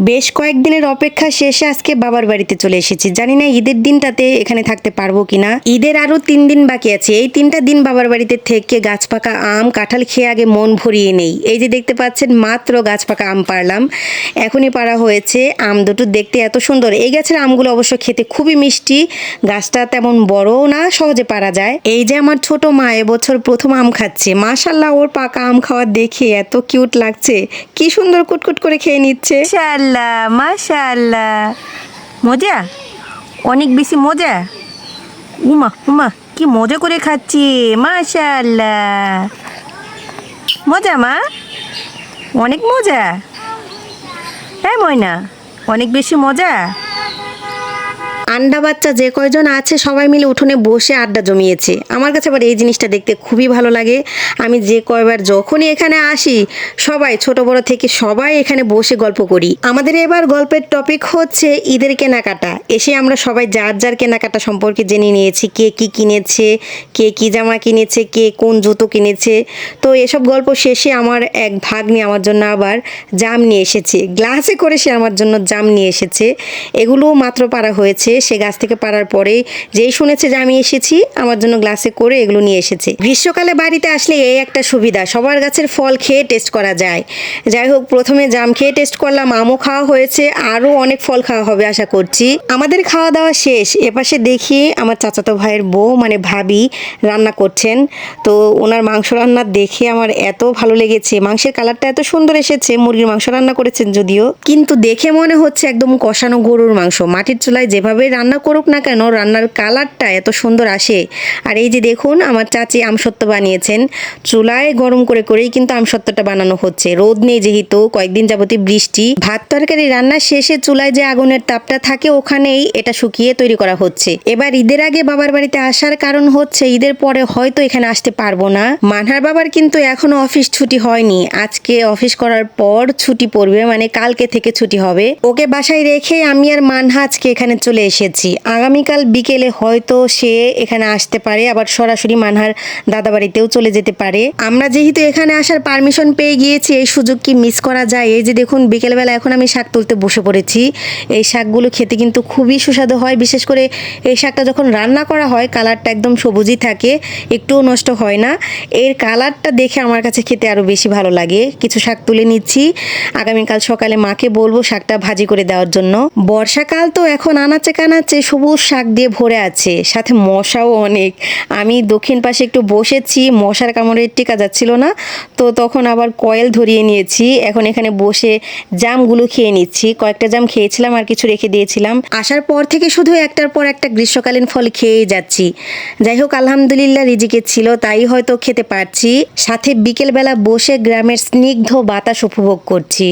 বেশ কয়েকদিনের অপেক্ষা শেষে আজকে বাবার বাড়িতে চলে এসেছি। জানি না ঈদের দিনটাতে এখানে থাকতে পারবো কিনা। ঈদের আরো 3 দিন বাকি আছে। এই 3টা দিন বাবার বাড়িতে থেকে গাছ পাকা আম কাঁঠাল খেয়ে আগে মন ভরিয়ে নেই। এই যে দেখতে পাচ্ছেন মাত্র গাছ পাকা আম পারলাম, এখনই পারা হয়েছে। আম দুটো দেখতে এত সুন্দর। এই গাছের আমগুলো অবশ্য খেতে খুবই মিষ্টি। গাছটা তেমন বড়ও না, সহজে পারা যায়। এই যে আমার ছোট মা এবছর প্রথম আম খাচ্ছে। মাশাআল্লাহ, ওর পাকা আম খাওয়া দেখে এত কিউট লাগছে। কি সুন্দর কুটকুট করে খেয়ে নিচ্ছে। মাশাআল্লাহ মাশাআল্লাহ, মজা, অনেক বেশি মজা। উমা উমা, কি মজা করে খাচ্ছি। মাশাআল্লাহ, মজা মা, অনেক মজা। হ্যাঁ ময়না, অনেক বেশি মজা। আন্ডা বাচ্চা যে কয়জন আছে সবাই মিলে উঠোনে বসে আড্ডা জমিয়েছে। আমার কাছে আবার এই জিনিসটা দেখতে খুবই ভালো লাগে। আমি যে কয়বার যখনই এখানে আসি সবাই ছোট বড় থেকে সবাই এখানে বসে গল্প করি। আমাদের এবার গল্পের টপিক হচ্ছে ঈদের কেনাকাটা। এসে আমরা সবাই যার যার কেনাকাটা সম্পর্কে জেনে নিয়েছি, কে কি কিনেছে, কে কি জামা কিনেছে, কে কোন জুতো কিনেছে। তো এসব গল্প শেষে আমার এক ভাগ্নি আমার জন্য আবার জাম নিয়ে এসেছে। গ্লাসে করে সে আমার জন্য জাম নিয়ে এসেছে। এগুলোও মাত্র পারা হয়েছে। সে গাছ থেকে পারার পরে যেই শুনেছে যে আমি এসেছি, আমার জন্য গ্লাসে করে এগুলো নিয়ে এসেছে। গ্রীষ্মকালে বাড়িতে আসলে এই একটা সুবিধা, সবার গাছের ফল খেয়ে টেস্ট করা যায়। যাই হোক, প্রথমে জাম খেয়ে টেস্ট করলাম, আমও খাওয়া হয়েছে, আরও অনেক ফল খাওয়া হবে আশা করছি। আমাদের খাওয়া দাওয়া শেষ। এপাশে দেখি আমার চাচাতো ভাইয়ের বউ মানে ভাবি রান্না করছেন। তো ওনার মাংস রান্না দেখে আমার এত ভালো লেগেছে। মাংসের কালারটা এত সুন্দর এসেছে। মুরগির মাংস রান্না করেছেন যদিও, কিন্তু দেখে মনে হচ্ছে একদম কষানো গরুর মাংস। মাটির চুলায় যেভাবে রান্না করুক না কেন, রান্নার কালারটা এত সুন্দর আসে। আর এই যে দেখুন, আমার চাচি আমসত্ত্ব বানিয়েছেন। চুলায় গরম করে করেই কিন্তু আমসত্ত্বটা বানানো হচ্ছে। রোদ নেই যেহেতু, কয়েকদিন যাবতই বৃষ্টি। ভাত তরকারি রান্না শেষে চুলায় যে আগুনের তাপটা থাকে ওখানেই এটা শুকিয়ে তৈরি করা হচ্ছে। এবার ঈদের আগে বাবার বাড়িতে আসার কারণ হচ্ছে ঈদের পরে হয়তো এখানে আসতে পারবো না। মানহার বাবার কিন্তু এখনো অফিস ছুটি হয়নি। আজকে অফিস করার পর ছুটি পড়বে, মানে কালকে থেকে ছুটি হবে। ওকে বাসায় রেখে আমি আর মানহা আজকে এখানে চলে এসেছি। আগামীকাল বিকেলে হয়তো সে এখানে আসতে পারে, আবার সরাসরি মানহার দাদা বাড়িতেও চলে যেতে পারে। আমরা যেহেতু এখানে আসার পারমিশন পেয়ে গিয়েছি, এই সুযোগ কি মিস করা যায়? এই যে দেখুন, বিকেলবেলা এখন আমি শাক তুলতে বসে পড়েছি। এই শাকগুলো খেতে কিন্তু খুবই সুস্বাদু হয়। বিশেষ করে এই শাকটা যখন রান্না করা হয় কালারটা একদম সবুজই থাকে, একটুও নষ্ট হয় না। এর কালারটা দেখে আমার কাছে খেতে আরও বেশি ভালো লাগে। কিছু শাক তুলে নিচ্ছি, আগামীকাল সকালে মাকে বলবো শাকটা ভাজি করে দেওয়ার জন্য। বর্ষাকাল তো এখন আনাচে কানাচে সবুজ শাক দিয়ে ভরে আছে, সাথে মশাও অনেক। আমি দক্ষিণ পাশে একটু বসেছি, মশার কামড়ে টিকা যাচ্ছিল না, তো তখন আবার কয়েল ধরিয়ে নিয়েছি। এখন এখানে বসে জামগুলো খেয়ে নিচ্ছি। কয়েকটা জাম খেয়েছিলাম, আর কিছু রেখে দিয়েছিলাম। আসার পর থেকে শুধু একটার পর একটা গ্রীষ্মকালীন ফল খেয়েই যাচ্ছি। যাই হোক, আলহামদুলিল্লাহ রিজিকে ছিল তাই হয়তো খেতে পারছি। সাথে বিকেলবেলা বসে গ্রামের স্নিগ্ধ বাতাস উপভোগ করছি।